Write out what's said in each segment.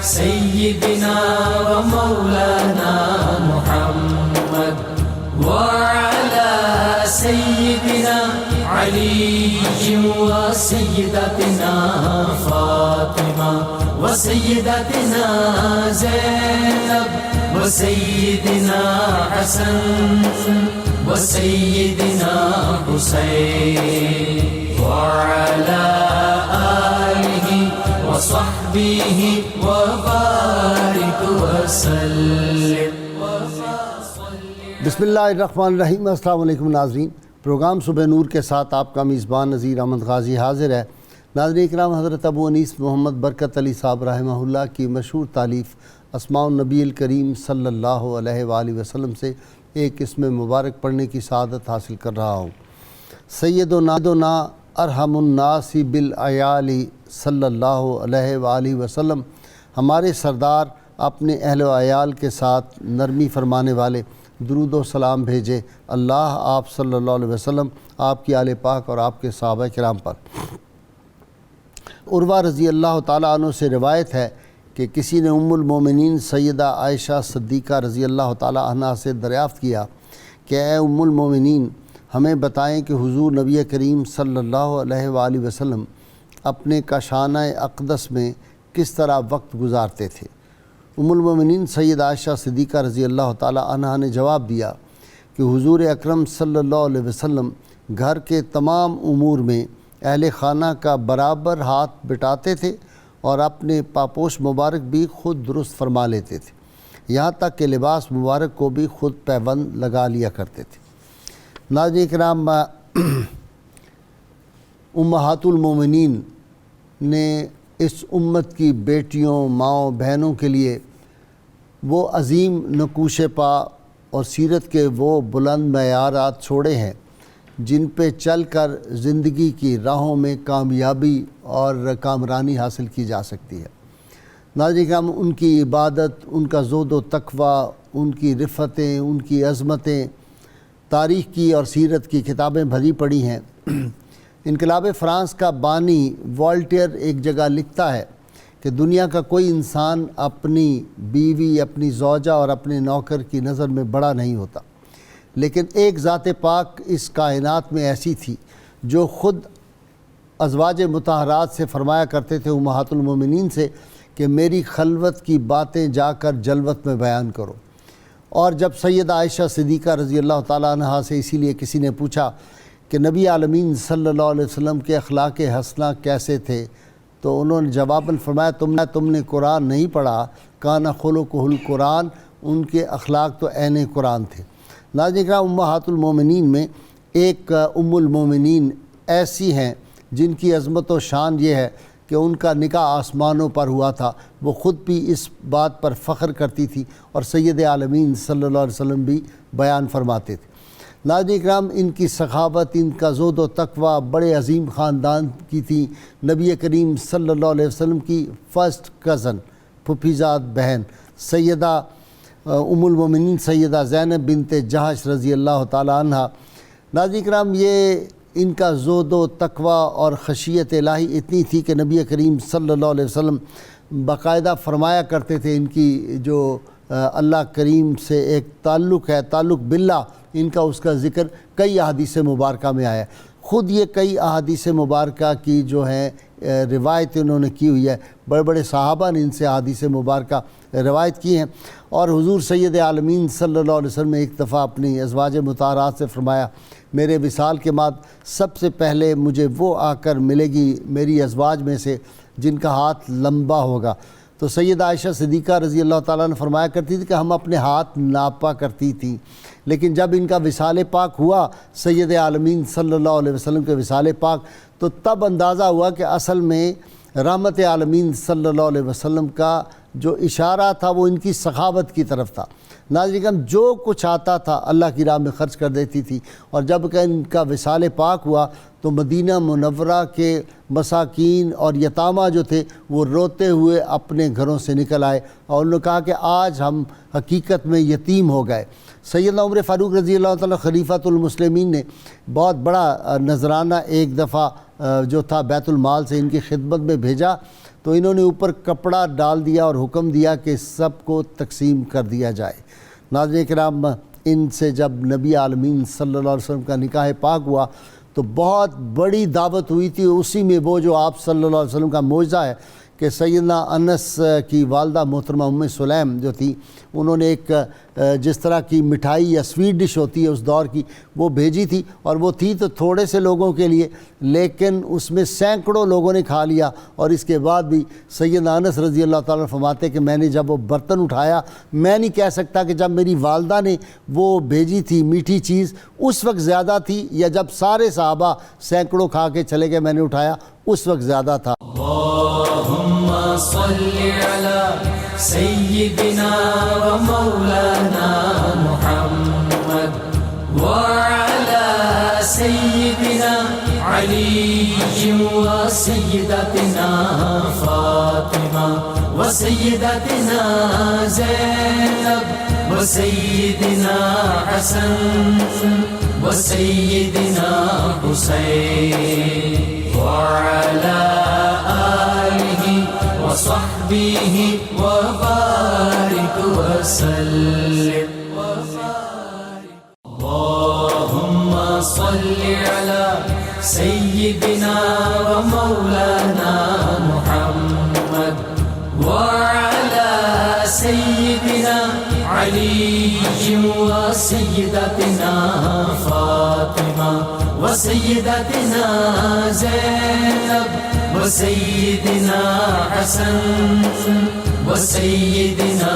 سيدنا ومولانا محمد وعلى سيدنا علي وسيدتنا فاطمة وسيدتنا زينب وسيدنا حسن وسيدنا حسين وعلى آله وصحبه وبارك وسلم. بسم اللہ الرحمن الرحیم. السلام علیکم ناظرین. پروگرام صبح نور کے ساتھ آپ کا میزبان نذیر احمد غازی حاضر ہے. ناظرین کرام، حضرت ابو انیس محمد برکت علی صاحب رحمہ اللہ کی مشہور تالیف اسماء النبی الکریم صلی اللہ علیہ وآلہ وسلم سے ایک اسم مبارک پڑھنے کی سعادت حاصل کر رہا ہوں. سیدنا ارحم الناس بالعیال صلی اللہ علیہ وآلہ وسلم، ہمارے سردار اپنے اہل و عیال کے ساتھ نرمی فرمانے والے، درود و سلام بھیجے اللہ آپ صلی اللہ علیہ وسلم، آپ کی آل پاک اور آپ کے صحابہ کرام پر. عروہ رضی اللہ تعالیٰ عنہ سے روایت ہے کہ کسی نے ام المومنین سیدہ عائشہ صدیقہ رضی اللہ تعالیٰ عنہ سے دریافت کیا کہ اے ام المومنین، ہمیں بتائیں کہ حضور نبی کریم صلی اللہ علیہ وآلہ وسلم اپنے کاشانہ اقدس میں کس طرح وقت گزارتے تھے. ام المومنین سیدہ عائشہ صدیقہ رضی اللہ تعالیٰ عنہ نے جواب دیا کہ حضور اکرم صلی اللہ علیہ وسلم گھر کے تمام امور میں اہل خانہ کا برابر ہاتھ بٹاتے تھے اور اپنے پاپوش مبارک بھی خود درست فرما لیتے تھے، یہاں تک کہ لباس مبارک کو بھی خود پیوند لگا لیا کرتے تھے. ناظرین کرام، امہات المومنین نے اس امت کی بیٹیوں، ماؤں، بہنوں کے لیے وہ عظیم نقوش پا اور سیرت کے وہ بلند معیارات چھوڑے ہیں جن پہ چل کر زندگی کی راہوں میں کامیابی اور کامرانی حاصل کی جا سکتی ہے. ناظرین کرام، ان کی عبادت، ان کا زہد و تقوی، ان کی رفتیں، ان کی عظمتیں تاریخ کی اور سیرت کی کتابیں بھری پڑی ہیں. انقلاب فرانس کا بانی والٹیئر ایک جگہ لکھتا ہے کہ دنیا کا کوئی انسان اپنی بیوی، اپنی زوجہ اور اپنے نوکر کی نظر میں بڑا نہیں ہوتا، لیکن ایک ذات پاک اس کائنات میں ایسی تھی جو خود ازواج مطہرات سے فرمایا کرتے تھے، امہات المومنین سے، کہ میری خلوت کی باتیں جا کر جلوت میں بیان کرو. اور جب سیدہ عائشہ صدیقہ رضی اللہ تعالیٰ عنہ سے اسی لیے کسی نے پوچھا کہ نبی عالمین صلی اللہ علیہ وسلم کے اخلاق حسنہ کیسے تھے، تو انہوں نے جواباً فرمایا تم نے قرآن نہیں پڑھا، کان خلقہ القرآن، ان کے اخلاق تو عین قرآن تھے. ناظرین کرام، امہات المومنین میں ایک ام المومنین ایسی ہیں جن کی عظمت و شان یہ ہے کہ ان کا نکاح آسمانوں پر ہوا تھا. وہ خود بھی اس بات پر فخر کرتی تھی اور سید عالمین صلی اللہ علیہ وسلم بھی بیان فرماتے تھے. ناظرین کرام، ان کی سخاوت، ان کا زہد و تقوی بڑے عظیم خاندان کی تھی. نبی کریم صلی اللہ علیہ وسلم کی فرسٹ کزن، پھوپھیزاد بہن سیدہ ام المومنین سیدہ زینب بنت جہش رضی اللہ تعالیٰ عنہ. ناظرین کرام، یہ ان کا زہد و تقوی اور خشیت الہی اتنی تھی کہ نبی کریم صلی اللہ علیہ وسلم باقاعدہ فرمایا کرتے تھے، ان کی جو اللہ کریم سے ایک تعلق ہے، تعلق باللہ، ان کا اس کا ذکر کئی احادیث مبارکہ میں آیا ہے. خود یہ کئی احادیث مبارکہ کی جو ہیں روایت انہوں نے کی ہوئی ہے. بڑے بڑے صحابہ نے ان سے احادیث مبارکہ روایت کی ہیں. اور حضور سید عالمین صلی اللہ علیہ وسلم نے ایک دفعہ اپنی ازواج مطہرات سے فرمایا میرے وصال کے بعد سب سے پہلے مجھے وہ آ کر ملے گی میری ازواج میں سے جن کا ہاتھ لمبا ہوگا. تو سیدہ عائشہ صدیقہ رضی اللہ تعالیٰ نے فرمایا کرتی تھی کہ ہم اپنے ہاتھ ناپا کرتی تھیں، لیکن جب ان کا وصال پاک ہوا، سید عالمین صلی اللہ علیہ وسلم کے وصال پاک، تو تب اندازہ ہوا کہ اصل میں رحمت عالمین صلی اللہ علیہ وسلم کا جو اشارہ تھا وہ ان کی سخاوت کی طرف تھا. ناظرین، جو کچھ آتا تھا اللہ کی راہ میں خرچ کر دیتی تھی. اور جب کہ ان کا وصال پاک ہوا تو مدینہ منورہ کے مساکین اور یتامہ جو تھے وہ روتے ہوئے اپنے گھروں سے نکل آئے اور انہوں نے کہا کہ آج ہم حقیقت میں یتیم ہو گئے. سیدنا عمر فاروق رضی اللہ تعالیٰ خلیفۃ المسلمین نے بہت بڑا نذرانہ ایک دفعہ جو تھا بیت المال سے ان کی خدمت میں بھیجا. تو انہوں نے اوپر کپڑا ڈال دیا اور حکم دیا کہ سب کو تقسیم کر دیا جائے۔ ناظرین کرام، ان سے جب نبی عالمین صلی اللہ علیہ وسلم کا نکاح پاک ہوا تو بہت بڑی دعوت ہوئی تھی۔ اسی میں وہ جو آپ صلی اللہ علیہ وسلم کا معجزہ ہے کہ سیدنا انس کی والدہ محترمہ ام سلیم جو تھی، انہوں نے ایک جس طرح کی مٹھائی یا سویٹ ڈش ہوتی ہے اس دور کی، وہ بھیجی تھی، اور وہ تھی تو تھوڑے سے لوگوں کے لیے، لیکن اس میں سینکڑوں لوگوں نے کھا لیا۔ اور اس کے بعد بھی سیدنا انس رضی اللہ تعالیٰ فرماتے کہ میں نے جب وہ برتن اٹھایا، میں نہیں کہہ سکتا کہ جب میری والدہ نے وہ بھیجی تھی میٹھی چیز اس وقت زیادہ تھی یا جب سارے صحابہ سینکڑوں کھا کے چلے گئے میں نے اٹھایا اس وقت زیادہ تھا۔ اللهم صل على سيدنا ومولانا محمد وعلى سيدنا علي وسيدتنا فاطمة وسيدتنا زينب وسيدنا حسن وسيدنا حسين وعلى آله وصحبه وبارك وسلم اللهم صل على سيدنا ومولانا محمد وعلى سيدنا علي وسيدتنا فاطمة وسيدتنا زينب وسيدنا حسن وسيدنا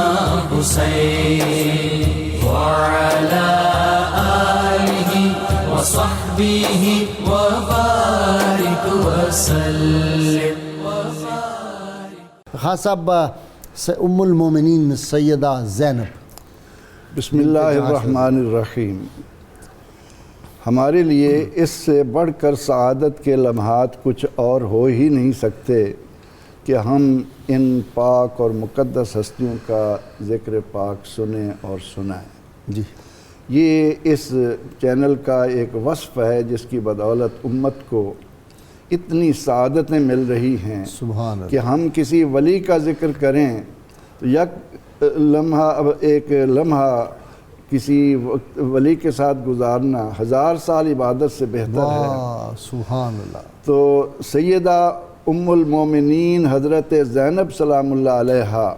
حسين وعلى آله وصحبه وبارك وسلم۔ خان صاحب، ام المومنین سیدہ زینب، بسم اللہ الرحمن الرحیم۔ ہمارے لیے اس سے بڑھ کر سعادت کے لمحات کچھ اور ہو ہی نہیں سکتے کہ ہم ان پاک اور مقدس ہستیوں کا ذکر پاک سنیں اور سنائیں۔ جی، یہ اس چینل کا ایک وصف ہے جس کی بدولت امت کو اتنی سعادتیں مل رہی ہیں سبحان اللہ، کہ ہم کسی ولی کا ذکر کریں تو یک لمحہ ایک لمحہ کسی ولی کے ساتھ گزارنا 1000 سال عبادت سے بہتر ہے۔ واہ سبحان اللہ۔ تو سیدہ ام المومنین حضرت زینب سلام اللہ علیہا،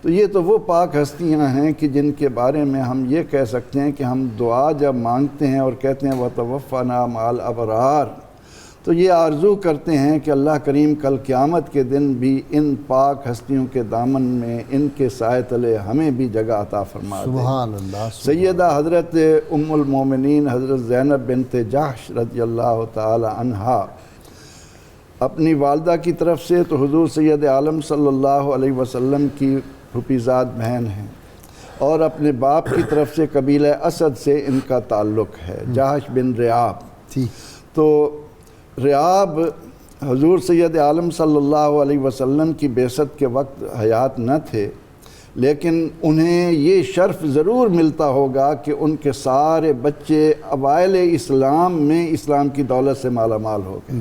تو یہ تو وہ پاک ہستیاں ہیں کہ جن کے بارے میں ہم یہ کہہ سکتے ہیں کہ ہم دعا جب مانگتے ہیں اور کہتے ہیں وَتَوَفَّنَا مَعَ الْأَبْرَارِ، تو یہ آرزو کرتے ہیں کہ اللہ کریم کل قیامت کے دن بھی ان پاک ہستیوں کے دامن میں ان کے سائے تلے ہمیں بھی جگہ عطا فرما دے۔ سبحان اللہ۔ سیدہ حضرت ام المومنین حضرت زینب بنت جحش رضی اللہ تعالی عنہا اپنی والدہ کی طرف سے تو حضور سید عالم صلی اللہ علیہ وسلم کی پھوپھیزاد بہن ہیں، اور اپنے باپ کی طرف سے قبیلہ اسد سے ان کا تعلق ہے، جحش بن ریاب۔ تو ریاب حضور سید عالم صلی اللہ علیہ وسلم کی بعثت کے وقت حیات نہ تھے، لیکن انہیں یہ شرف ضرور ملتا ہوگا کہ ان کے سارے بچے اوائل اسلام میں اسلام کی دولت سے مالا مال ہو گئے،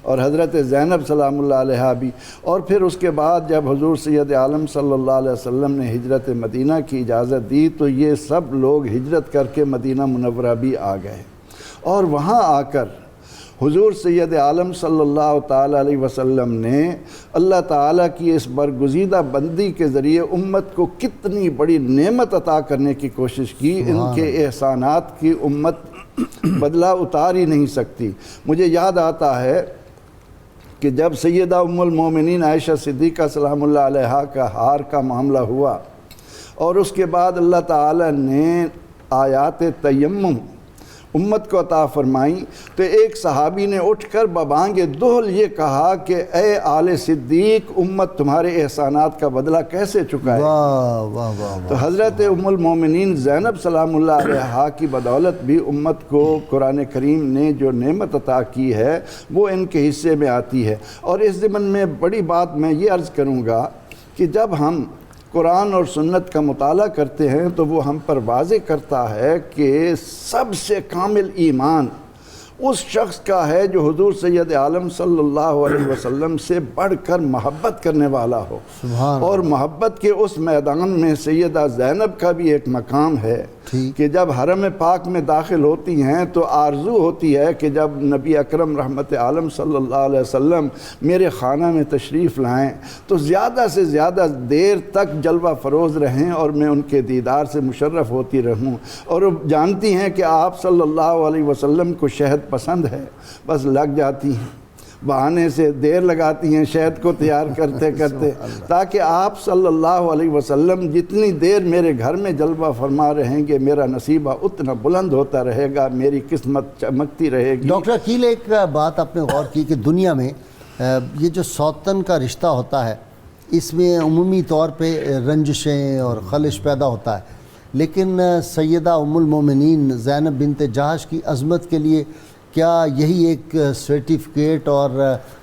اور حضرت زینب سلام اللہ علیہا بھی۔ اور پھر اس کے بعد جب حضور سید عالم صلی اللہ علیہ وسلم نے ہجرت مدینہ کی اجازت دی تو یہ سب لوگ ہجرت کر کے مدینہ منورہ بھی آ گئے، اور وہاں آ کر حضور سید عالم صلی اللہ تعالیٰ علیہ وسلم نے اللہ تعالیٰ کی اس برگزیدہ بندی کے ذریعے امت کو کتنی بڑی نعمت عطا کرنے کی کوشش کی۔ ان کے احسانات کی امت بدلہ اتار ہی نہیں سکتی۔ مجھے یاد آتا ہے کہ جب سیدہ ام المومنین عائشہ صدیقہ سلام اللہ علیہا کا ہار کا معاملہ ہوا، اور اس کے بعد اللہ تعالیٰ نے آیات تیمم امت کو عطا فرمائیں، تو ایک صحابی نے اٹھ کر ببانگ دہل یہ کہا کہ اے آل صدیق، امت تمہارے احسانات کا بدلہ کیسے چکائے؟ واہ واہ واہ۔ تو حضرت ام المومنین زینب سلام اللہ علیہا کی بدولت بھی امت کو قرآن کریم نے جو نعمت عطا کی ہے وہ ان کے حصے میں آتی ہے۔ اور اس ضمن میں بڑی بات میں یہ عرض کروں گا کہ جب ہم قرآن اور سنت کا مطالعہ کرتے ہیں تو وہ ہم پر واضح کرتا ہے کہ سب سے کامل ایمان اس شخص کا ہے جو حضور سید عالم صلی اللہ علیہ وسلم سے بڑھ کر محبت کرنے والا ہو. اور محبت کے اس میدان میں سیدہ زینب کا بھی ایک مقام ہے کہ جب حرم پاک میں داخل ہوتی ہیں تو آرزو ہوتی ہے کہ جب نبی اکرم رحمت عالم صلی اللہ علیہ وسلم میرے خانہ میں تشریف لائیں تو زیادہ سے زیادہ دیر تک جلوہ فروز رہیں اور میں ان کے دیدار سے مشرف ہوتی رہوں. اور وہ جانتی ہیں کہ آپ صلی اللہ علیہ وسلم کو شہد پسند ہے، بس لگ جاتی ہیں، بہانے سے دیر لگاتی ہیں شہد کو تیار کرتے کرتے، تاکہ آپ صلی اللہ علیہ وسلم جتنی دیر میرے گھر میں جلوہ فرما رہیں گے میرا نصیبہ اتنا بلند ہوتا رہے گا، میری قسمت چمکتی رہے گی. ڈاکٹر عقیل، ایک بات آپ نے غور کی کہ دنیا میں یہ جو سوتن کا رشتہ ہوتا ہے اس میں عمومی طور پہ رنجشیں اور خلش پیدا ہوتا ہے، لیکن سیدہ ام المومنین زینب بنت جہش کی عظمت کے لیے کیا یہی ایک سرٹیفکیٹ اور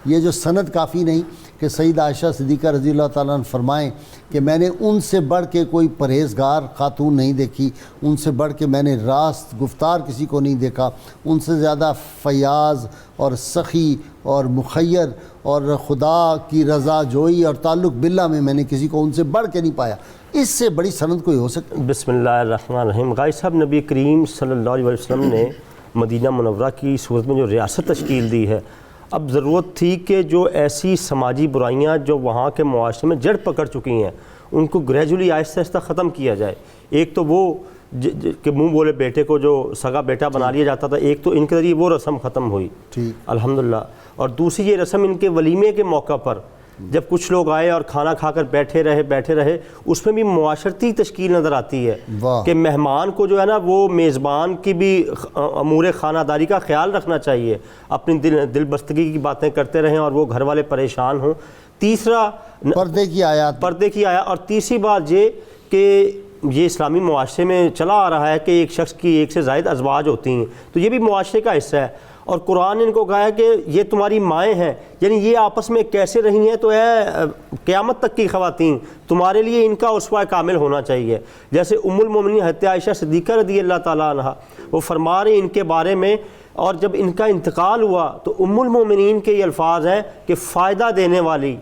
یہ جو سند کافی نہیں کہ سیدہ عائشہ صدیقہ رضی اللہ تعالیٰ عنہ فرمائیں کہ میں نے ان سے بڑھ کے کوئی پرہیزگار خاتون نہیں دیکھی، ان سے بڑھ کے میں نے راست گفتار کسی کو نہیں دیکھا، ان سے زیادہ فیاض اور سخی اور مخیر اور خدا کی رضا جوئی اور تعلق باللہ میں نے کسی کو ان سے بڑھ کے نہیں پایا. اس سے بڑی سند کوئی ہو سکتی؟ بسم اللہ الرحمن الرحیم. غازی صاحب، نبی کریم صلی اللہ علیہ وسلم نے مدینہ منورہ کی صورت میں جو ریاست تشکیل دی ہے، اب ضرورت تھی کہ جو ایسی سماجی برائیاں جو وہاں کے معاشرے میں جڑ پکڑ چکی ہیں ان کو گریجولی آہستہ آہستہ ختم کیا جائے. ایک تو وہ کہ منہ بولے بیٹے کو جو سگا بیٹا بنا لیا جاتا تھا، ایک تو ان کے ذریعے وہ رسم ختم ہوئی الحمدللہ. اور دوسری یہ رسم ان کے ولیمے کے موقع پر جب کچھ لوگ آئے اور کھانا کھا کر بیٹھے رہے اس میں بھی معاشرتی تشکیل نظر آتی ہے کہ مہمان کو جو ہے نا وہ میزبان کی بھی امور خانہ داری کا خیال رکھنا چاہیے، اپنی دل بستگی کی باتیں کرتے رہیں اور وہ گھر والے پریشان ہوں. تیسرا پردے کی آیات. اور تیسری بات یہ کہ یہ اسلامی معاشرے میں چلا آ رہا ہے کہ ایک شخص کی ایک سے زائد ازواج ہوتی ہیں، تو یہ بھی معاشرے کا حصہ ہے. اور قرآن نے ان کو کہا ہے کہ یہ تمہاری مائیں ہیں، یعنی یہ آپس میں کیسے رہی ہیں تو اے قیامت تک کی خواتین تمہارے لیے ان کا اسوہ کامل ہونا چاہیے. جیسے ام المومنین حضرت عائشہ صدیقہ رضی اللہ تعالیٰ عنہ وہ فرما رہے ان کے بارے میں، اور جب ان کا انتقال ہوا تو ام المومنین کے یہ الفاظ ہیں کہ فائدہ دینے والی،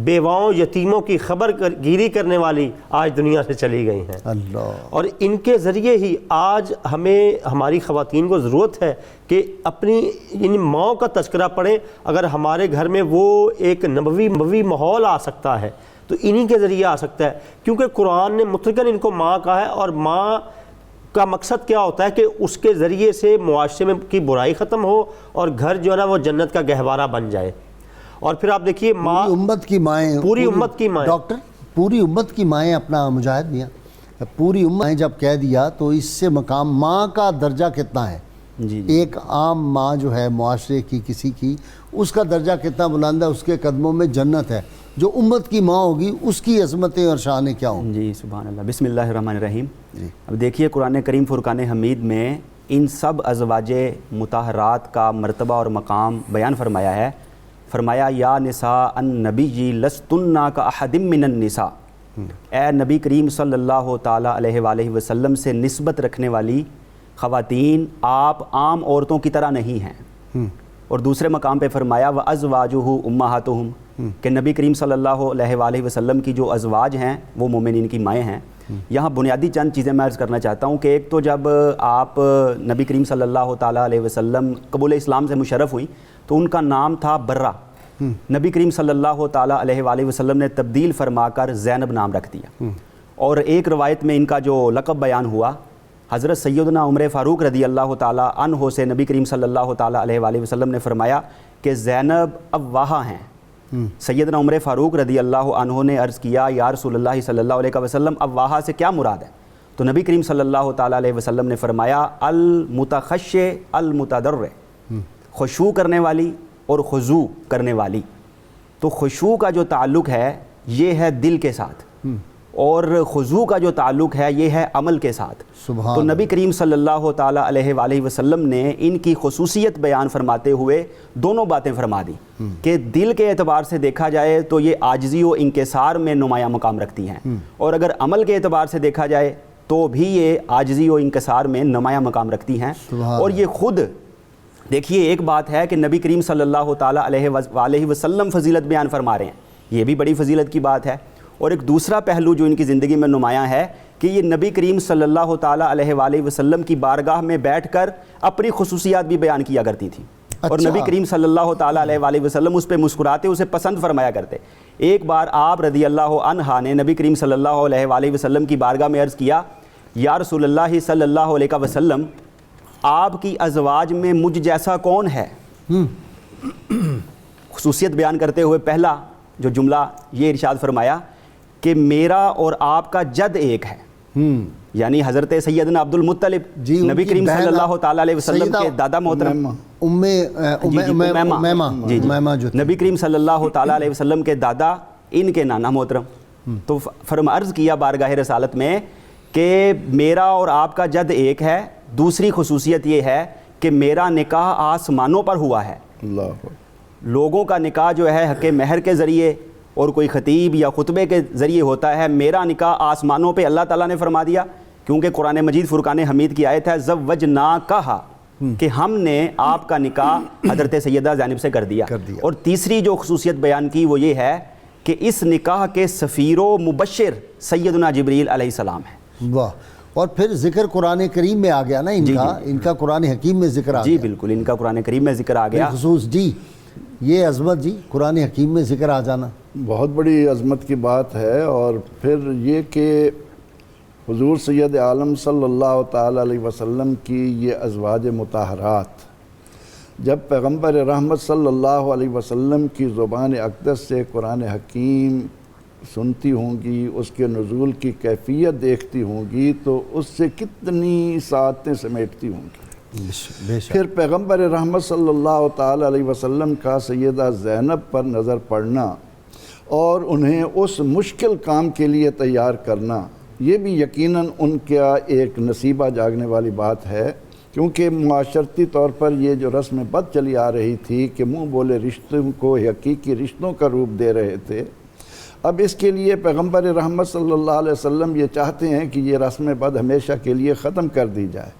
بیواؤں یتیموں کی خبر گیری کرنے والی آج دنیا سے چلی گئی ہیں. اللہ. اور ان کے ذریعے ہی آج ہماری خواتین کو ضرورت ہے کہ اپنی ان ماؤں کا تذکرہ پڑھیں. اگر ہمارے گھر میں وہ ایک نبوی ماحول آ سکتا ہے تو انہی کے ذریعے آ سکتا ہے، کیونکہ قرآن نے مطلقاً ان کو ماں کہا ہے. اور ماں کا مقصد کیا ہوتا ہے کہ اس کے ذریعے سے معاشرے میں کی برائی ختم ہو اور گھر جو ہے نا وہ جنت کا گہوارہ بن جائے. اور پھر آپ دیکھیے ماں پوری امت کی مائیں، پوری امت کی مائیں. ڈاکٹر پوری امت کی مائیں اپنا مجاہد میاں، پوری امت جب کہہ دیا تو اس سے مقام ماں کا درجہ کتنا ہے؟ جی ایک عام ماں جو ہے معاشرے کی کسی کی، اس کا درجہ کتنا بلند ہے، اس کے قدموں میں جنت ہے. جو امت کی ماں ہوگی اس کی عظمتیں اور شانیں کیا ہوں؟ جی سبحان اللہ. بسم اللہ الرحمن الرحیم. اب دیکھیے قرآن کریم فرقان حمید میں ان سب ازواج مطہرات کا مرتبہ اور مقام بیان فرمایا ہے. فرمایا یا نساء النبی لستن کاحد من النساء، اے نبی کریم صلی اللہ تعالیٰ علیہ وآلہ وسلم سے نسبت رکھنے والی خواتین آپ عام عورتوں کی طرح نہیں ہیں. اور دوسرے مقام پہ فرمایا وازواجہ امہاتہم، کہ نبی کریم صلی اللہ علیہ وآلہ وسلم کی جو ازواج ہیں وہ مومنین کی مائیں ہیں. یہاں بنیادی چند چیزیں میں عرض کرنا چاہتا ہوں کہ ایک تو جب آپ نبی کریم صلی اللہ تعالیٰ علیہ وسلم قبول اسلام سے مشرف ہوئی تو ان کا نام تھا برہ. نبی کریم صلی اللہ تعالیٰ علیہ وآلہ وسلم نے تبدیل فرما کر زینب نام رکھ دیا. اور ایک روایت میں ان کا جو لقب بیان ہوا، حضرت سیدنا عمر فاروق رضی اللہ تعالیٰ عنہ سے نبی کریم صلی اللہ تعالیٰ علیہ وآلہ وسلم نے فرمایا کہ زینب ابواہا ہیں. سیدنا عمر فاروق رضی اللہ عنہ نے عرض کیا یا رسول اللہ صلی اللہ علیہ وسلم ابواہا سے کیا مراد ہے؟ تو نبی کریم صلی اللہ تعالیٰ علیہ وسلم نے فرمایا المتخش المتضر، خشوع کرنے والی اور خضوع کرنے والی. تو خشوع کا جو تعلق ہے یہ ہے دل کے ساتھ، اور خضوع کا جو تعلق ہے یہ ہے عمل کے ساتھ. تو نبی کریم صلی اللہ تعالیٰ علیہ وآلہ وسلم نے ان کی خصوصیت بیان فرماتے ہوئے دونوں باتیں فرما دی کہ دل کے اعتبار سے دیکھا جائے تو یہ عاجزی و انکسار میں نمایاں مقام رکھتی ہیں، اور اگر عمل کے اعتبار سے دیکھا جائے تو بھی یہ عاجزی و انکسار میں نمایاں مقام رکھتی ہیں. اور یہ خود دیکھیے ایک بات ہے کہ نبی کریم صلی اللہ تعالیٰ علیہ وسلم فضیلت بیان فرما رہے ہیں، یہ بھی بڑی فضیلت کی بات ہے، اور ایک دوسرا پہلو جو ان کی زندگی میں نمایاں ہے کہ یہ نبی کریم صلی اللہ تعالیٰ علیہ وسلم کی بارگاہ میں بیٹھ کر اپنی خصوصیات بھی بیان کیا کرتی تھیں، اور نبی کریم صلی اللہ تعالیٰ علیہ وسلم اس پہ مسکراتے، اسے پسند فرمایا کرتے۔ ایک بار آپ رضی اللہ عنہ نے نبی کریم صلی اللہ علیہ وسلم کی بارگاہ میں عرض کیا، یا رسول اللہ صلی اللہ علیہ وسلم، آپ کی ازواج میں مجھ جیسا کون ہے؟ خصوصیت بیان کرتے ہوئے پہلا جو جملہ یہ ارشاد فرمایا کہ میرا اور آپ کا جد ایک ہے، یعنی حضرت سیدنا عبد المطلب نبی کریم صلی اللہ تعالیٰ علیہ وسلم کے دادا محترم نبی کریم صلی اللہ تعالیٰ علیہ وسلم کے دادا، ان کے نانا محترم۔ تو عرض کیا بارگاہ رسالت میں کہ میرا اور آپ کا جد ایک ہے، دوسری خصوصیت یہ ہے کہ میرا نکاح آسمانوں پر ہوا ہے۔ لوگوں کا نکاح جو ہے حق مہر کے ذریعے اور کوئی خطیب یا خطبے کے ذریعے ہوتا ہے، میرا نکاح آسمانوں پہ اللہ تعالیٰ نے فرما دیا، کیونکہ قرآن مجید فرقان حمید کی آیت ہے زوجناکہا، کہ ہم نے آپ کا نکاح حضرت سیدہ زینب سے کر دیا۔ اور تیسری جو خصوصیت بیان کی وہ یہ ہے کہ اس نکاح کے سفیر و مبشر سیدنا جبریل علیہ السلام ہیں۔ واہ، اور پھر ذکر قرآن کریم میں آ گیا نا ان کا قرآن حکیم میں ذکر آ گیا۔ جی بالکل، ان کا قرآن کریم میں ذکر آ گیا خصوص جی، یہ عظمت جی قرآن حکیم میں ذکر آ جانا بہت بڑی عظمت کی بات ہے۔ اور پھر یہ کہ حضور سید عالم صلی اللہ تعالیٰ علیہ وسلم کی یہ ازواج مطہرات جب پیغمبر رحمت صلی اللہ علیہ وسلم کی زبان اقدس سے قرآن حکیم سنتی ہوں گی، اس کے نزول کی کیفیت دیکھتی ہوں گی، تو اس سے کتنی ساعتیں سمیٹتی ہوں گی۔ پھر پیغمبر رحمت صلی اللہ تعالیٰ علیہ وسلم کا سیدہ زینب پر نظر پڑنا اور انہیں اس مشکل کام کے لیے تیار کرنا، یہ بھی یقیناً ان کا ایک نصیبہ جاگنے والی بات ہے، کیونکہ معاشرتی طور پر یہ جو رسم بد چلی آ رہی تھی کہ منہ بولے رشتوں کو حقیقی رشتوں کا روپ دے رہے تھے، اب اس کے لیے پیغمبر رحمت صلی اللہ علیہ وسلم یہ چاہتے ہیں کہ یہ رسم بد ہمیشہ کے لیے ختم کر دی جائے،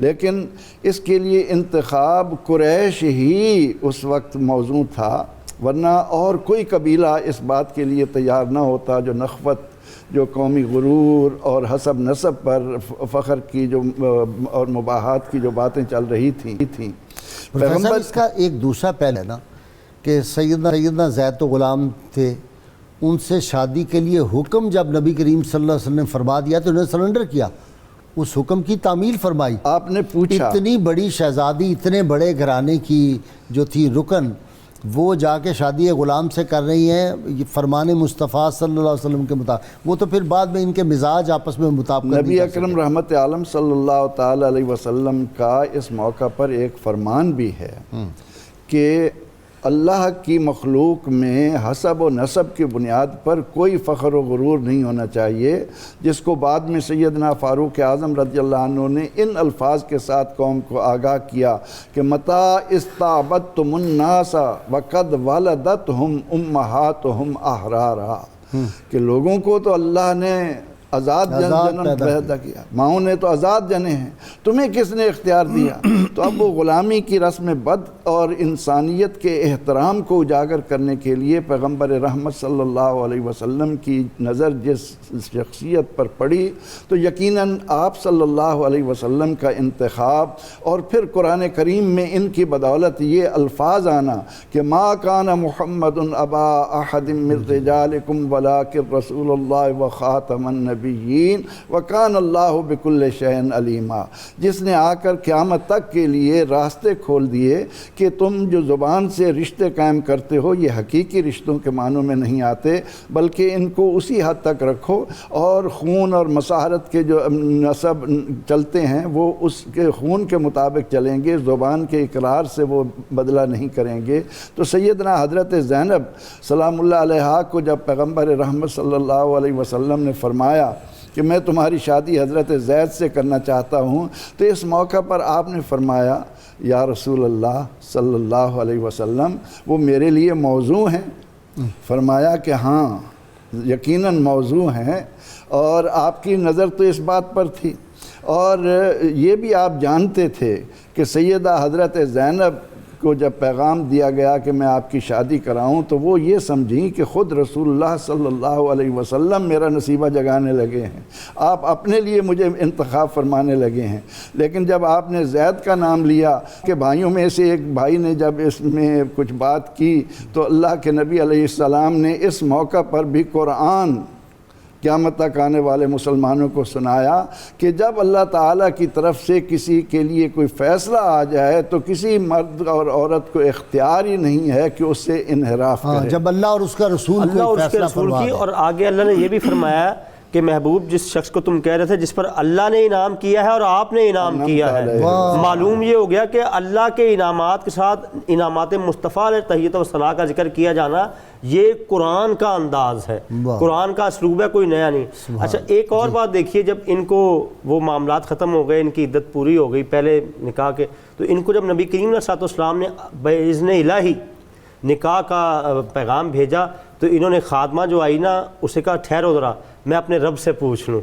لیکن اس کے لیے انتخاب قریش ہی اس وقت موضوع تھا، ورنہ اور کوئی قبیلہ اس بات کے لیے تیار نہ ہوتا۔ جو نخوت، جو قومی غرور اور حسب نسب پر فخر کی جو اور مباحات کی جو باتیں چل رہی تھیں پیغمبر، اس کا ایک دوسرا پہلو ہے نا کہ سیدنا زید تو غلام تھے، ان سے شادی کے لیے حکم جب نبی کریم صلی اللہ علیہ وسلم نے فرما دیا تو انہوں نے سرنڈر کیا، اس حکم کی تعمیل فرمائی۔ آپ نے پوچھا اتنی بڑی شہزادی، اتنے بڑے گھرانے کی جو تھی رکن، وہ جا کے شادی غلام سے کر رہی ہیں فرمان مصطفیٰ صلی اللہ علیہ وسلم کے مطابق، وہ تو پھر بعد میں ان کے مزاج آپس میں مطابقت۔ نبی اکرم رحمت عالم صلی اللہ تعالیٰ علیہ وسلم کا اس موقع پر ایک فرمان بھی ہے کہ اللہ کی مخلوق میں حسب و نسب کی بنیاد پر کوئی فخر و غرور نہیں ہونا چاہیے، جس کو بعد میں سیدنا فاروق اعظم رضی اللہ عنہ نے ان الفاظ کے ساتھ قوم کو آگاہ کیا کہ متى استعبدتم الناس وقد ولدتهم امہاتهم احرارا، کہ لوگوں کو تو اللہ نے آزاد جنم پیدا کیا، ماؤں نے تو آزاد جنے ہیں، تمہیں کس نے اختیار دیا؟ تو اب وہ غلامی کی رسم بد اور انسانیت کے احترام کو اجاگر کرنے کے لیے پیغمبر رحمت صلی اللہ علیہ وسلم کی نظر جس شخصیت پر پڑی تو یقیناً آپ صلی اللہ علیہ وسلم کا انتخاب، اور پھر قرآن کریم میں ان کی بدولت یہ الفاظ آنا کہ ما کان محمد ابا احد من رجالکم ولکن رسول اللہ وخاتم النبیین وکان اللہ بکل شیء علیما، جس نے آ کر قیامت تک کے لیے راستے کھول دیے کہ تم جو زبان سے رشتے قائم کرتے ہو یہ حقیقی رشتوں کے معنوں میں نہیں آتے، بلکہ ان کو اسی حد تک رکھو، اور خون اور مساہرت کے جو نسب چلتے ہیں وہ اس کے خون کے مطابق چلیں گے، زبان کے اقرار سے وہ بدلہ نہیں کریں گے۔ تو سیدنا حضرت زینب سلام اللہ علیہا کو جب پیغمبر رحمت صلی اللہ علیہ وسلم نے فرمایا کہ میں تمہاری شادی حضرت زید سے کرنا چاہتا ہوں، تو اس موقع پر آپ نے فرمایا یا رسول اللہ صلی اللہ علیہ وسلم وہ میرے لیے موضوع ہیں؟ فرمایا کہ ہاں یقیناً موضوع ہیں، اور آپ کی نظر تو اس بات پر تھی۔ اور یہ بھی آپ جانتے تھے کہ سیدہ حضرت زینب کو جب پیغام دیا گیا کہ میں آپ کی شادی کراؤں تو وہ یہ سمجھیں کہ خود رسول اللہ صلی اللہ علیہ وسلم میرا نصیبہ جگانے لگے ہیں، آپ اپنے لیے مجھے انتخاب فرمانے لگے ہیں۔ لیکن جب آپ نے زید کا نام لیا کہ بھائیوں میں سے ایک بھائی نے جب اس میں کچھ بات کی تو اللہ کے نبی علیہ السلام نے اس موقع پر بھی قرآن قیامت تک آنے والے مسلمانوں کو سنایا کہ جب اللہ تعالیٰ کی طرف سے کسی کے لیے کوئی فیصلہ آ جائے تو کسی مرد اور عورت کو اختیار ہی نہیں ہے کہ اس سے انحراف کرے۔ جب اللہ اور اس کا رسول اللہ اور کوئی اس کے فیصلہ رسول فرما کی، دے۔ اور آگے اللہ نے یہ بھی فرمایا کہ محبوب جس شخص کو تم کہہ رہے تھے جس پر اللہ نے انعام کیا ہے اور آپ نے انعام کیا ہے، معلوم یہ ہو گیا کہ اللہ کے انعامات کے ساتھ انعامات مصطفیٰ علیہ تحیت و ثناء کا ذکر کیا جانا یہ قرآن کا انداز ہے، قرآن کا اسلوب ہے، کوئی نیا نہیں۔ اچھا ایک اور بات دیکھیے، جب ان کو وہ معاملات ختم ہو گئے، ان کی عدت پوری ہو گئی پہلے نکاح کے، تو ان کو جب نبی کریم علیہ الصلوۃ والسلام نے باذن الہی نکاح کا پیغام بھیجا تو انہوں نے خادمہ جو آئی نا اسے کہا ٹھہرو ذرا میں اپنے رب سے پوچھ لوں،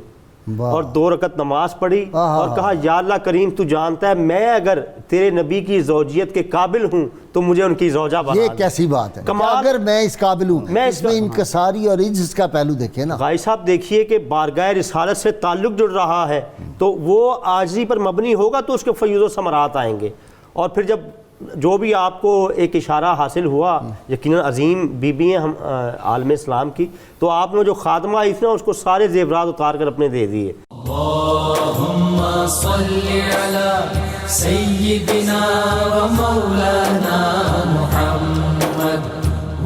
اور 2 رکعت نماز پڑھی اور کہا یا اللہ کریم تو جانتا ہے میں اگر تیرے نبی کی زوجیت کے قابل ہوں تو مجھے ان کی زوجہ بنا۔ یہ کیسی بات ہے کہ اگر میں اس قابل ہوں، اس میں انکساری اور عجز کا پہلو دیکھیں نا۔ بھائی صاحب دیکھیے کہ بارگاہ رسالت سے تعلق جڑ رہا ہے تو وہ عاجزی پر مبنی ہوگا تو اس کے فیوز و ثمرات آئیں گے، اور پھر جب جو بھی آپ کو ایک اشارہ حاصل ہوا، یقیناً عظیم بی بی ہیں ہم عالم اسلام کی، تو آپ نے جو خادمہ آئی تھی نا اس کو سارے زیورات اتار کر اپنے دے دیے۔ اللہم صلی علی سیدنا و مولانا محمد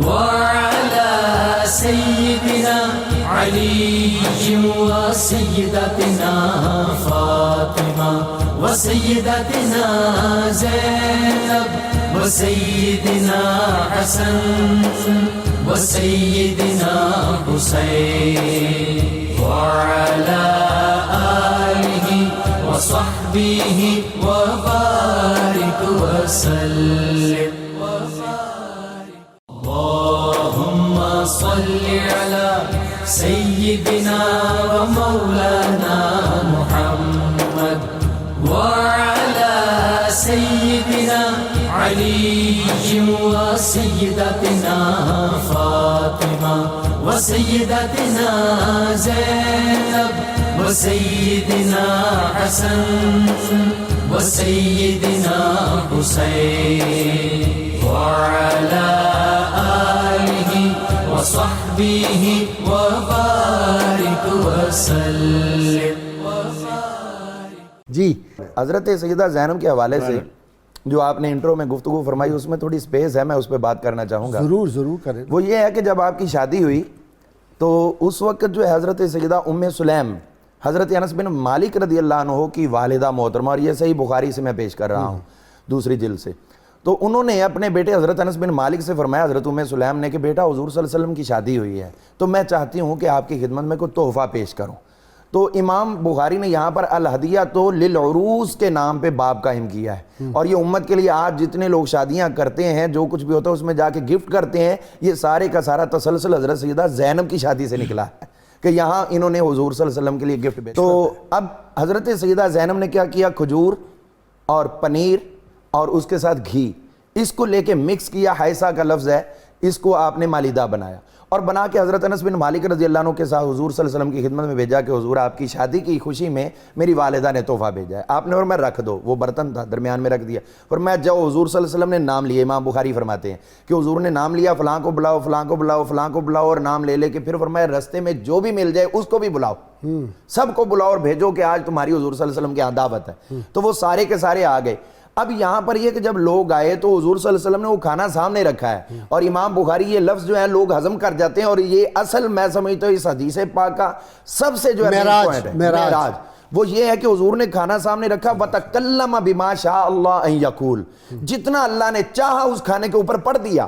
وعلی سیدنا علی و سیدتنا فاطمہ و سیدتنا زینب و سیدنا حسن و سیدنا حسین وعلی آلہ وصحبہ وبارک وسلم۔ اللہم صلی علی سیدنا و مولانا محمد وعلی سیدنا علی و سیدتنا فاطمہ و سیدتنا زینب و سیدنا حسن و سیدنا حسین وعلی آلہ وصحبہ وبارک وسلم۔ جی حضرت سیدہ زینب کے حوالے سے جو آپ نے انٹرو میں گفتگو فرمائی اس میں تھوڑی سپیس ہے، میں اس پہ بات کرنا چاہوں گا۔ ضرور کریں۔ وہ یہ ہے کہ جب آپ کی شادی ہوئی تو اس وقت جو ہے حضرت سیدہ ام سلیم حضرت انس بن مالک رضی اللہ عنہ کی والدہ محترمہ، اور یہ صحیح بخاری سے میں پیش کر رہا ہوں دوسری جلد سے، تو انہوں نے اپنے بیٹے حضرت انس بن مالک سے فرمایا حضرت ام سلیم نے کہ بیٹا حضور صلی اللہ علیہ وسلم کی شادی ہوئی ہے تو میں چاہتی ہوں کہ آپ کی خدمت میں کوئی تحفہ پیش کروں۔ تو امام بخاری نے یہاں پر الہدیہ تو للعروس کے نام پہ باب قائم کیا ہے، اور یہ امت کے لیے آج جتنے لوگ شادیاں کرتے ہیں جو کچھ بھی ہوتا ہے اس میں جا کے گفٹ کرتے ہیں، یہ سارے کا سارا تسلسل حضرت سیدہ زینب کی شادی سے نکلا ہے کہ یہاں انہوں نے حضور صلی اللہ علیہ وسلم کے لیے گفٹ بھیجا۔ تو اب حضرت سیدہ زینب نے کیا کیا، کھجور اور پنیر اور اس کے ساتھ گھی، اس کو لے کے مکس کیا، حیثہ کا لفظ ہے، اس کو آپ نے مالیدہ بنایا اور بنا کے حضرت انس بن مالک رضی اللہ عنہ کے ساتھ حضور صلی اللہ علیہ وسلم کی خدمت میں بھیجا کہ حضور آپ کی شادی کی خوشی میں میری والدہ نے تحفہ بھیجا ہے۔ آپ نے فرمایا رکھ دو، وہ برتن تھا درمیان میں رکھ دیا، فرمایا جاؤ حضور صلی اللہ علیہ وسلم نے نام لیا، امام بخاری فرماتے ہیں کہ حضور نے نام لیا فلاں کو بلاؤ فلاں کو بلاؤ فلاں کو بلاؤ، اور نام لے کے پھر فرمایا رستے میں جو بھی مل جائے اس کو بھی بلاؤ، سب کو بلاؤ اور بھیجو کہ آج تمہاری حضور صلی اللہ علیہ وسلم کی یہاں دعوت ہے۔ تو وہ سارے کے سارے آ گئے۔ اب یہاں پر یہ کہ جب لوگ آئے تو حضور صلی اللہ علیہ وسلم نے وہ کھانا سامنے رکھا ہے، اور امام بخاری یہ لفظ جو ہے لوگ ہضم کر جاتے ہیں، اور یہ اصل میں سمجھتا ہوں اس حدیث پاک کا سب سے جو ہے معراج وہ یہ ہے کہ حضور نے کھانا سامنے رکھا، وَتَكَلَّمَ بِمَا شَاءَ اللَّهُ أَن يَقُولَ، جتنا اللہ نے چاہا اس کھانے کے اوپر پڑھ دیا،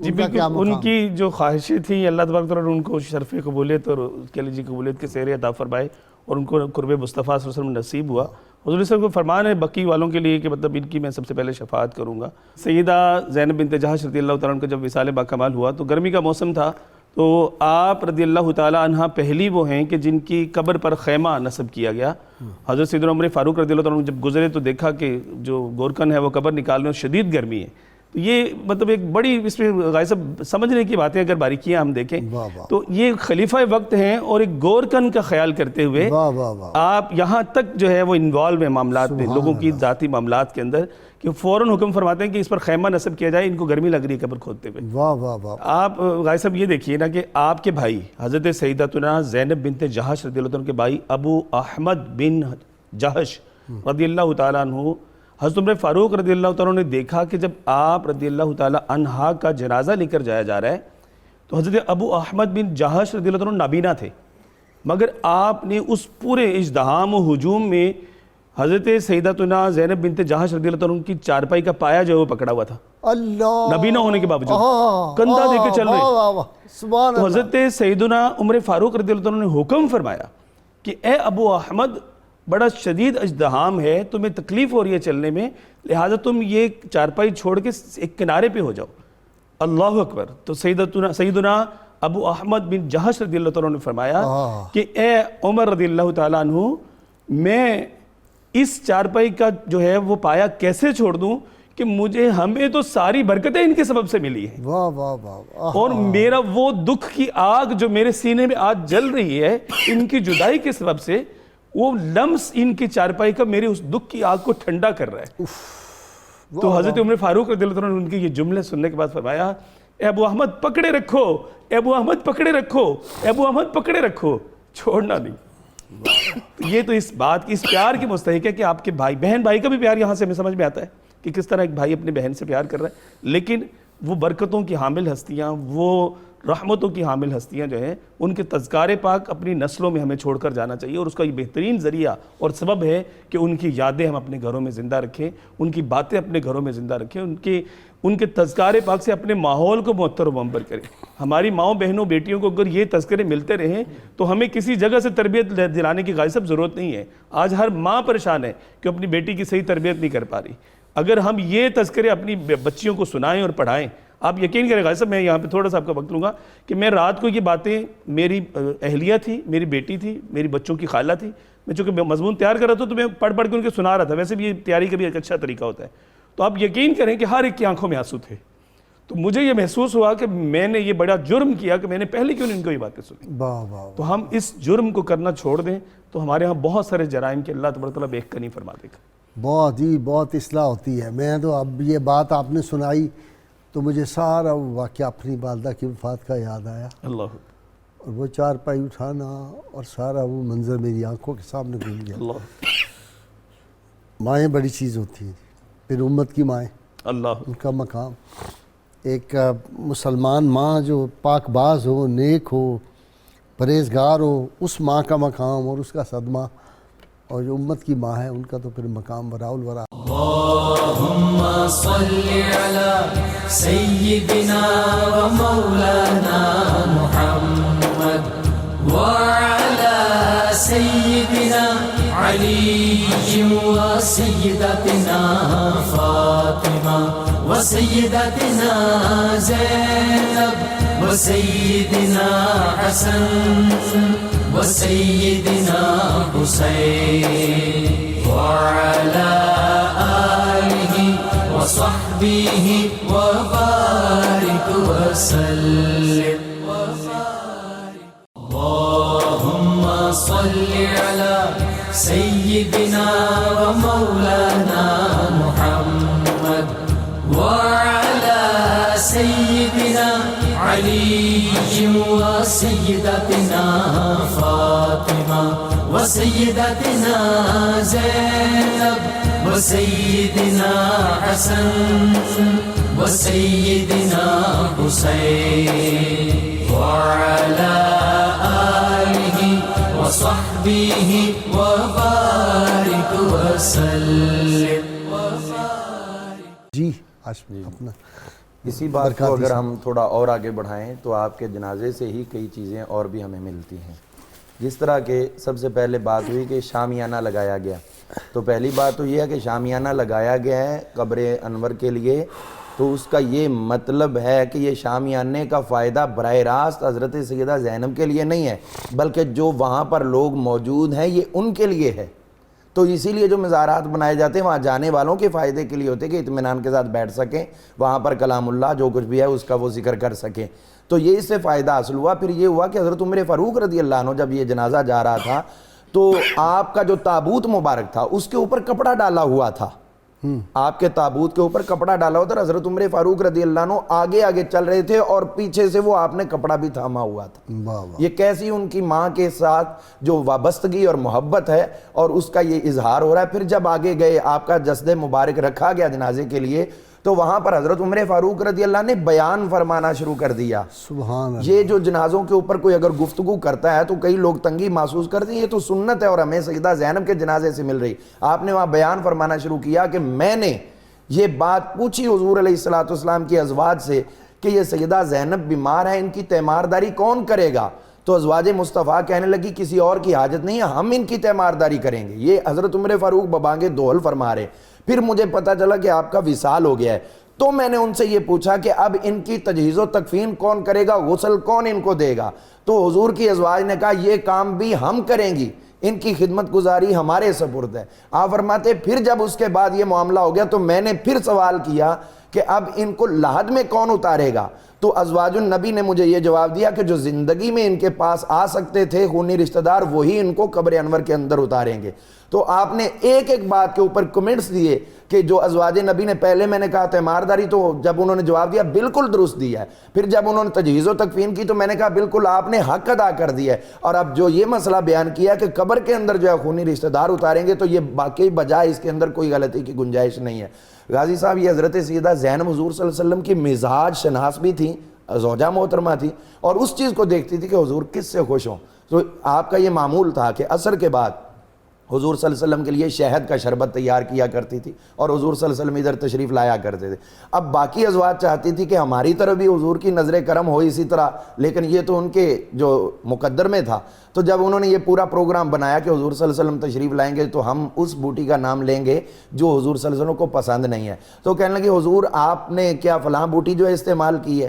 جی ان کا کیا بالکل، ان مقام؟ کی جو خواہشیں تھیں اللہ تبارک تعالیٰ نے ان کو شرف قبولیت اور اس کے لیے قبولیت کے سہرے عطا فرمائے اور ان کو قرب مصطفیٰ صلی اللہ علیہ وسلم نصیب ہوا۔ حضور صلی اللہ علیہ وسلم کو فرمان ہے بقی والوں کے لیے کہ مطلب ان کی میں سب سے پہلے شفاعت کروں گا۔ سیدہ زینب بنت جہش رضی اللہ تعالیٰ عنہ کا جب وصال باکمال ہوا تو گرمی کا موسم تھا، تو آپ رضی اللہ تعالیٰ عنہ پہلی وہ ہیں کہ جن کی قبر پر خیمہ نصب کیا گیا۔ حضرت سیدنا عمر فاروق رضی اللہ تعالیٰ عنہ جب گزرے تو دیکھا کہ جو گورکن ہے وہ قبر نکالنے اور شدید گرمی ہے، تو یہ مطلب ایک بڑی اس میں غازی صاحب سمجھنے کی باتیں اگر باریکیاں ہم دیکھیں تو یہ خلیفہ وقت ہیں اور ایک گورکن کا خیال کرتے ہوئے آپ یہاں تک جو ہے وہ انوالو ہیں معاملات میں، لوگوں کی ذاتی معاملات کے اندر، کہ فوراً حکم فرماتے ہیں کہ اس پر خیمہ نصب کیا جائے، ان کو گرمی لگ رہی ہے قبر کھودتے ہوئے۔ واہ واہ واہ۔ آپ غازی صاحب یہ دیکھیے نا کہ آپ کے بھائی حضرت سیدتنا زینب بنت جہش رضی اللہ عنہ کے بھائی ابو احمد بن جہش رضی اللہ تعالیٰ عنہ، حضرت عمر فاروق رضی اللہ تعالیٰ عنہ نے دیکھا کہ جب آپ رضی اللہ تعالیٰ عنہ کا جنازہ لے کر جایا جا رہا ہے تو حضرت ابو احمد بن جہش رضی اللہ تعالیٰ عنہ نابینا تھے، مگر آپ نے اس پورے ازدحام و ہجوم میں حضرت سیدتنا زینب بنت جہش رضی اللہ عنہ کی چارپائی کا پایا جو ہے وہ پکڑا ہوا تھا، اللہ، نابینا ہونے کے باوجود کندھا دے کے چل رہے۔ سبحان تو اللہ۔ حضرت سیدنا عمر فاروق رضی اللہ عنہ نے حکم فرمایا کہ اے ابو احمد، بڑا شدید ازدحام ہے، تمہیں تکلیف ہو رہی ہے چلنے میں، لہٰذا تم یہ چارپائی چھوڑ کے ایک کنارے پہ ہو جاؤ۔ اللہ اکبر۔ تو سیدنا ابو احمد بن جہش رضی اللہ تعالیٰ نے فرمایا کہ اے عمر رضی اللہ تعالیٰ عنہ، میں اس چارپائی کا جو ہے وہ پایا کیسے چھوڑ دوں کہ ہمیں تو ساری برکتیں ان کے سبب سے ملی ہیں، واہ واہ واہ۔ اور میرا وہ دکھ کی آگ جو میرے سینے میں آج جل رہی ہے ان کی جدائی کے سبب سے، وہ لمس ان کی چارپائی کا میرے اس دکھ کی آگ کو ٹھنڈا کر رہا ہے۔ تو حضرت عمر فاروق رضی اللہ عنہ نے ان کے یہ جملے سننے کے بعد فرمایا، اے ابو احمد پکڑے رکھو، اے ابو احمد پکڑے رکھو، اے ابو احمد پکڑے رکھو، چھوڑنا نہیں۔ تو یہ تو اس بات کی، اس پیار کی مستحق ہے کہ آپ کے بہن بھائی کا بھی پیار یہاں سے ہمیں سمجھ میں آتا ہے کہ کس طرح ایک بھائی اپنے بہن سے پیار کر رہا ہے، لیکن وہ برکتوں کی حامل ہستیاں، وہ رحمتوں کی حامل ہستیاں جو ہیں، ان کے تذکار پاک اپنی نسلوں میں ہمیں چھوڑ کر جانا چاہیے، اور اس کا یہ بہترین ذریعہ اور سبب ہے کہ ان کی یادیں ہم اپنے گھروں میں زندہ رکھیں، ان کی باتیں اپنے گھروں میں زندہ رکھیں، ان کے تذکار پاک سے اپنے ماحول کو معطر و منور کریں۔ ہماری ماؤں بہنوں بیٹیوں کو اگر یہ تذکرے ملتے رہیں تو ہمیں کسی جگہ سے تربیت دلانے کی غازی صاحب ضرورت نہیں ہے۔ آج ہر ماں پریشان ہے کہ اپنی بیٹی کی صحیح تربیت نہیں کر پا رہی۔ اگر ہم یہ تذکرے اپنی بچیوں کو سنائیں اور پڑھائیں، آپ یقین کریں غازی صاحب، میں یہاں پہ تھوڑا سا آپ کا وقت لوں گا کہ میں رات کو یہ باتیں، میری اہلیہ تھی، میری بیٹی تھی، میری بچوں کی خالہ تھی، میں چونکہ مضمون تیار کر رہا تھا تو میں پڑھ پڑھ کے ان کے سنا رہا تھا، ویسے بھی یہ تیاری کا بھی ایک اچھا طریقہ ہوتا ہے، تو آپ یقین کریں کہ ہر ایک کی آنکھوں میں آنسو تھے۔ تو مجھے یہ محسوس ہوا کہ میں نے یہ بڑا جرم کیا کہ میں نے پہلے کیوں نہیں ان کو یہ باتیں سنی۔ تو ہم اس جرم کو کرنا چھوڑ دیں تو ہمارے ہاں بہت سارے جرائم کے اللہ تبارک تعالیٰ بیک نہیں فرما دے گا۔ بہت اصلاح ہوتی ہے۔ میں تو اب یہ بات آپ نے سنائی تو مجھے سارا وہ واقعہ اپنی والدہ کی وفات کا یاد آیا، اللہ، اور وہ چارپائی اٹھانا اور سارا وہ منظر میری آنکھوں کے سامنے گھوم گیا۔ اللہ، مائیں بڑی چیز ہوتی ہیں، پھر امت کی مائیں، اللہ، ان کا مقام، ایک مسلمان ماں جو پاک باز ہو، نیک ہو، پرہیزگار ہو، اس ماں کا مقام اور اس کا صدمہ، اور جو امت کی ماں ہے ان کا تو پھر مقام وراء الورا۔ اللہم صلی علی سیدنا و مولانا محمد وعلی سیدنا علی و سیدتنا فاطمہ و سیدتنا زینب و سیدنا حسن و سیدنا حسین وعلى آله وصحبه وبارك وسلم اللهم صل على سيدنا ومولانا محمد وعلى سيدنا علي وسيدتنا فاطمة وسيدتنا زينب وسيدنا حسن وسيدنا حسين وعلى آله وصحبه وبارك وسلم۔ جی اپنا اسی بات کو اگر ہم تھوڑا اور آگے بڑھائیں تو آپ کے جنازے سے ہی کئی چیزیں اور بھی ہمیں ملتی ہیں. جس طرح کہ سب سے پہلے بات ہوئی کہ شامیانہ لگایا گیا، تو پہلی بات تو یہ ہے کہ شامیانہ لگایا گیا ہے قبر انور کے لیے، تو اس کا یہ مطلب ہے کہ یہ شامیانے کا فائدہ براہ راست حضرت سیدہ زینب کے لیے نہیں ہے، بلکہ جو وہاں پر لوگ موجود ہیں یہ ان کے لیے ہے. تو اسی لیے جو مزارات بنائے جاتے ہیں وہاں جانے والوں کے فائدے کے لیے ہوتے ہیں کہ اطمینان کے ساتھ بیٹھ سکیں، وہاں پر کلام اللہ جو کچھ بھی ہے اس کا وہ ذکر کر سکیں. تو یہ اس سے فائدہ حاصل ہوا. پھر یہ ہوا کہ حضرت عمر فاروق رضی اللہ عنہ جب یہ جنازہ جا رہا تھا تو آپ کا جو تابوت مبارک تھا اس کے اوپر کپڑا ڈالا ہوا تھا، آپ کے تابوت کے اوپر کپڑا ڈالا ہوا تھا. حضرت عمر فاروق رضی اللہ عنہ آگے آگے چل رہے تھے اور پیچھے سے وہ آپ نے کپڑا بھی تھاما ہوا تھا. یہ کیسی ان کی ماں کے ساتھ جو وابستگی اور محبت ہے اور اس کا یہ اظہار ہو رہا ہے. پھر جب آگے گئے آپ کا جسد مبارک رکھا گیا جنازے کے لیے تو وہاں پر حضرت عمر فاروق رضی اللہ نے بیان فرمانا شروع کر دیا. سبحان اللہ. یہ جو جنازوں کے اوپر کوئی اگر گفتگو کرتا ہے تو کئی لوگ تنگی محسوس کرتے ہیں، یہ تو سنت ہے اور ہمیں سیدہ زینب کے جنازے سے مل رہی. آپ نے وہاں بیان فرمانا شروع کیا کہ میں نے یہ بات پوچھی حضور علیہ الصلوۃ والسلام کی ازواج سے کہ یہ سیدہ زینب بیمار ہے، ان کی تیمارداری کون کرے گا؟ تو ازواج مصطفیٰ کہنے لگی کسی اور کی حاجت نہیں ہے، ہم ان کی تیمارداری کریں گے. یہ حضرت عمر فاروق ببانگے دوہل فرما رہے. پھر مجھے پتا چلا کہ آپ کا وصال ہو گیا ہے، تو میں نے ان سے یہ پوچھا کہ اب ان کی تجہیز و تکفین کون کرے گا، غسل کون ان کو دے گا؟ تو حضور کی ازواج نے کہا یہ کام بھی ہم کریں گی، ان کی خدمت گزاری ہمارے سپرد ہے. آپ فرماتے پھر جب اس کے بعد یہ معاملہ ہو گیا تو میں نے پھر سوال کیا کہ اب ان کو لحد میں کون اتارے گا؟ تو ازواج النبی نے مجھے یہ جواب دیا کہ جو زندگی میں ان کے پاس آ سکتے تھے خونی رشتہ دار وہی ان کو قبر انور کے اندر اتاریں گے. تو آپ نے ایک ایک بات کے اوپر کمنٹس دیے کہ جو ازواج نبی نے پہلے میں نے کہا تیمارداری، تو جب انہوں نے جواب دیا بالکل درست دیا ہے. پھر جب انہوں نے تجہیز و تکفین کی تو میں نے کہا بالکل آپ نے حق ادا کر دیا ہے. اور اب جو یہ مسئلہ بیان کیا کہ قبر کے اندر جو ہے خونی رشتہ دار اتاریں گے تو یہ باقی بجائے اس کے اندر کوئی غلطی کی گنجائش نہیں ہے. غازی صاحب یہ حضرت سیدہ زینب حضور صلی اللہ علیہ وسلم کی مزاج شناس بھی تھیں، زوجہ محترمہ تھی اور اس چیز کو دیکھتی تھی کہ حضور کس سے خوش ہوں. تو آپ کا یہ معمول تھا کہ عصر کے بعد حضور صلی اللہ علیہ وسلم کے لیے شہد کا شربت تیار کیا کرتی تھی اور حضور صلی اللہ علیہ وسلم ادھر تشریف لایا کرتے تھے. اب باقی ازواج چاہتی تھی کہ ہماری طرف بھی حضور کی نظر کرم ہو اسی طرح، لیکن یہ تو ان کے جو مقدر میں تھا. تو جب انہوں نے یہ پورا پروگرام بنایا کہ حضور صلی اللہ علیہ وسلم تشریف لائیں گے تو ہم اس بوٹی کا نام لیں گے جو حضور صلی اللہ علیہ وسلم کو پسند نہیں ہے. تو کہنے لگے حضور آپ نے کیا فلاں بوٹی جو ہے استعمال کی ہے؟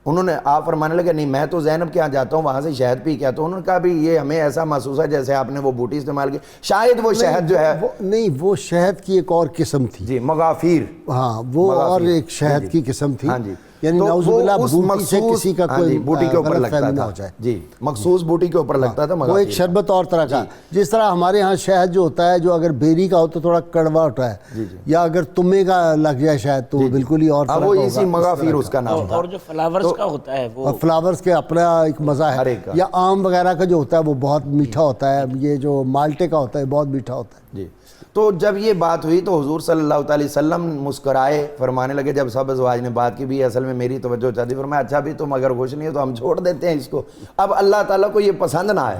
انہوں نے آپ فرمانے لگے نہیں میں تو زینب کے یہاں جاتا ہوں وہاں سے شہد پی کے آتا ہوں. انہوں نے کہا بھی یہ ہمیں ایسا محسوس ہے جیسے آپ نے وہ بوٹی استعمال کی، شاید وہ شہد جو ہے نہیں وہ شہد کی ایک اور قسم تھی. جی مغافیر، ہاں وہ اور ایک شہد کی قسم تھی. ہاں جی، یعنی نعوذ باللہ بوٹی سے کسی کا کوئی بوٹی کے اوپر لگتا تھا، جی مخصوص بوٹی کے اوپر لگتا تھا. وہ ایک شربت اور طرح کا، جس طرح ہمارے ہاں شہد جو ہوتا ہے جو اگر بیری کا ہو تو تھوڑا کڑوا ہوتا ہے، یا اگر تمے کا لگ جائے شاید تو بالکل ہی اور طرح کا ہوگا. وہ اسی مغافیر اس کا نام تھا. اور جو فلاورز کا ہوتا ہے وہ فلاورز کے اپنا ایک مزہ ہے، یا آم وغیرہ کا جو ہوتا ہے وہ بہت میٹھا ہوتا ہے، یہ جو مالٹے کا ہوتا ہے بہت میٹھا ہوتا ہے. جی تو جب یہ بات ہوئی تو حضور صلی اللہ تعالی وسلم مسکرائے، فرمانے لگے جب سب ازواج نے بات کی بھی اصل میں میری توجہ چاہتی، فرمایا اچھا بھی تم اگر خوش نہیں ہو تو ہم چھوڑ دیتے ہیں اس کو. اب اللہ تعالیٰ کو یہ پسند نہ آئے،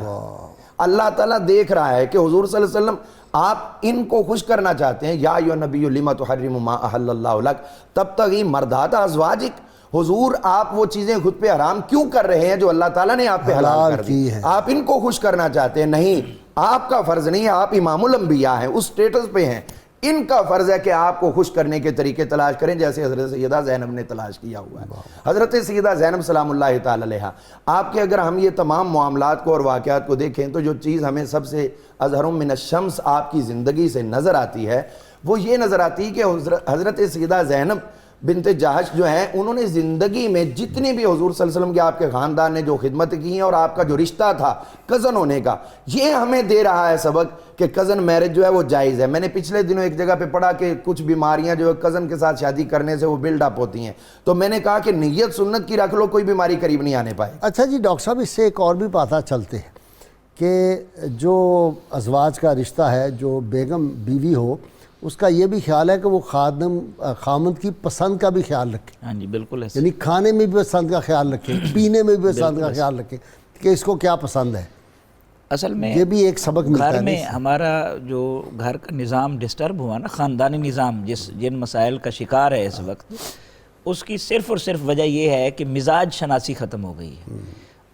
اللہ تعالیٰ دیکھ رہا ہے کہ حضور صلی اللہ علیہ وسلم آپ ان کو خوش کرنا چاہتے ہیں. یا ایھا النبی لما تحرم ما احل اللہ لک تبتغی مرضات ازواجک، حضور آپ وہ چیزیں خود پہ حرام کیوں کر رہے ہیں جو اللہ تعالیٰ نے آپ پہ حلال کر دی؟ آپ ان کو خوش کرنا چاہتے ہیں؟ نہیں، آپ کا فرض نہیں ہے، آپ امام الانبیاء ہیں، اس سٹیٹس پہ ہیں. ان کا فرض ہے کہ آپ کو خوش کرنے کے طریقے تلاش کریں جیسے حضرت سیدہ زینب نے تلاش کیا ہوا ہے. حضرت سیدہ زینب سلام اللہ تعالی علیہا، آپ کے اگر ہم یہ تمام معاملات کو اور واقعات کو دیکھیں تو جو چیز ہمیں سب سے اظہر من الشمس آپ کی زندگی سے نظر آتی ہے وہ یہ نظر آتی ہے کہ حضرت سیدہ زینب بنت جہش جو ہیں انہوں نے زندگی میں جتنی بھی حضور صلی اللہ علیہ وسلم کے آپ کے خاندان نے جو خدمت کی ہیں اور آپ کا جو رشتہ تھا کزن ہونے کا، یہ ہمیں دے رہا ہے سبق کہ کزن میرج جو ہے وہ جائز ہے. میں نے پچھلے دنوں ایک جگہ پہ پڑھا کہ کچھ بیماریاں جو ہے کزن کے ساتھ شادی کرنے سے وہ بلڈ اپ ہوتی ہیں، تو میں نے کہا کہ نیت سنت کی رکھ لو، کوئی بیماری قریب نہیں آنے پائے. اچھا جی ڈاکٹر صاحب اس سے ایک اور بھی پتہ چلتے ہیں کہ جو ازواج کا رشتہ ہے، جو بیگم بیوی ہو، اس کا یہ بھی خیال ہے کہ وہ خامند کی پسند کا بھی خیال رکھے. ہاں جی بالکل ایسے، یعنی کھانے میں بھی پسند کا خیال رکھے، پینے میں بھی پسند کا خیال رکھے کہ اس کو کیا پسند ہے. اصل میں یہ بھی ایک سبق ملتا ہے. گھر میں ہمارا جو گھر کا نظام ڈسٹرب ہوا نا، خاندانی نظام جن مسائل کا شکار ہے اس وقت، اس کی صرف اور صرف وجہ یہ ہے کہ مزاج شناسی ختم ہو گئی ہے،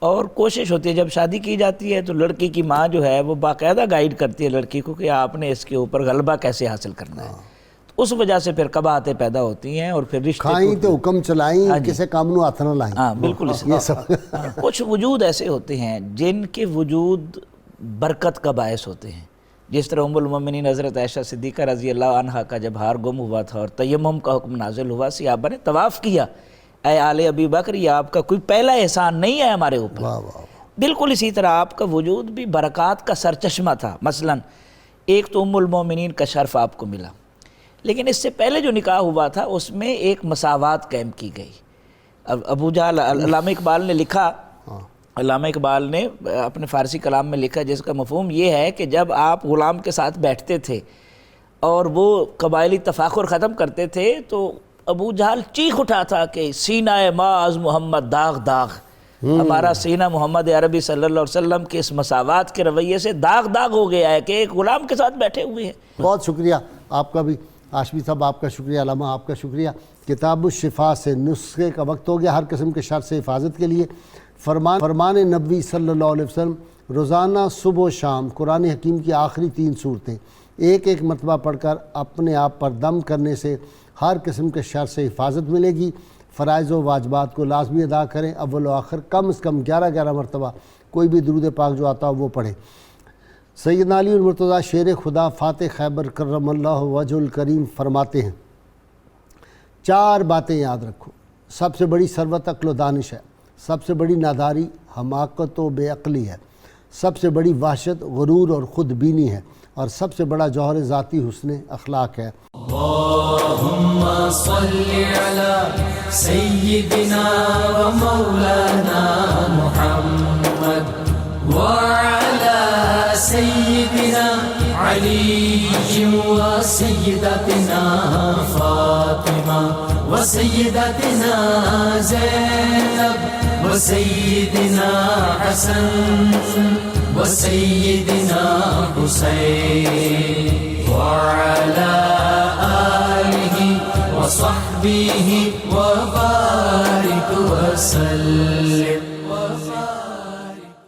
اور کوشش ہوتی ہے جب شادی کی جاتی ہے تو لڑکی کی ماں جو ہے وہ باقاعدہ گائیڈ کرتی ہے لڑکی کو کہ آپ نے اس کے اوپر غلبہ کیسے حاصل کرنا ہے، تو اس وجہ سے پھر قباحتیں پیدا ہوتی ہیں اور پھر رشتے کھائیں تو حکم چلائیں کسے کام نو ہاتھ نہ لائیں. ہاں بالکل یہ سب کچھ وجود ایسے ہوتے ہیں جن کے وجود برکت کا باعث ہوتے ہیں، جس طرح ام المومنین حضرت عائشہ صدیقہ رضی اللہ عنہا کا جب ہار گم ہوا تھا اور تیمم کا حکم نازل ہوا، صحابہ نے طواف کیا، اے آل ابی بکر یہ آپ کا کوئی پہلا احسان نہیں ہے ہمارے اوپر. بالکل اسی طرح آپ کا وجود بھی برکات کا سرچشمہ تھا. مثلا ایک تو ام المومنین کا شرف آپ کو ملا، لیکن اس سے پہلے جو نکاح ہوا تھا اس میں ایک مساوات قائم کی گئی. ابو جہل، علامہ اقبال نے لکھا، علامہ اقبال نے اپنے فارسی کلام میں لکھا جس کا مفہوم یہ ہے کہ جب آپ غلام کے ساتھ بیٹھتے تھے اور وہ قبائلی تفاخر ختم کرتے تھے تو ابو جہل چیخ اٹھا تھا کہ سینہ معاذ محمد داغ داغ، ہمارا سینہ محمد عربی صلی اللہ علیہ وسلم کے اس مساوات کے رویے سے داغ داغ ہو گیا ہے کہ ایک غلام کے ساتھ بیٹھے ہوئے ہیں. بہت شکریہ آپ کا بھی، ہاشمی صاحب آپ کا شکریہ، علامہ آپ کا شکریہ. کتاب الشفا سے نسخے کا وقت ہو گیا. ہر قسم کے شر سے حفاظت کے لیے فرمان نبوی صلی اللہ علیہ وسلم، روزانہ صبح و شام قرآن حکیم کی آخری 3 صورتیں ایک ایک مرتبہ پڑھ کر اپنے آپ پر دم کرنے سے ہر قسم کے شر سے حفاظت ملے گی. فرائض و واجبات کو لازمی ادا کریں، اول و آخر کم از کم 11 مرتبہ کوئی بھی درود پاک جو آتا ہو وہ پڑھیں. سیدنا علی المرتضیٰ شیر خدا فاتح خیبر کرم اللہ وجہ الکریم فرماتے ہیں 4 باتیں یاد رکھو. سب سے بڑی ثروت عقل و دانش ہے، سب سے بڑی ناداری حماقت و بے عقلی ہے، سب سے بڑی وحشت غرور اور خود بینی ہے، اور سب سے بڑا جوہر ذاتی حسن اخلاق ہے. اللہم صلی علی سیدنا و مولانا محمد وعلی سیدنا علی و سیدتنا فاطمہ و سیدتنا زینب و سیدنا حسن و سیدنا حسین وعلى آله وصحبه وبارك وسلم.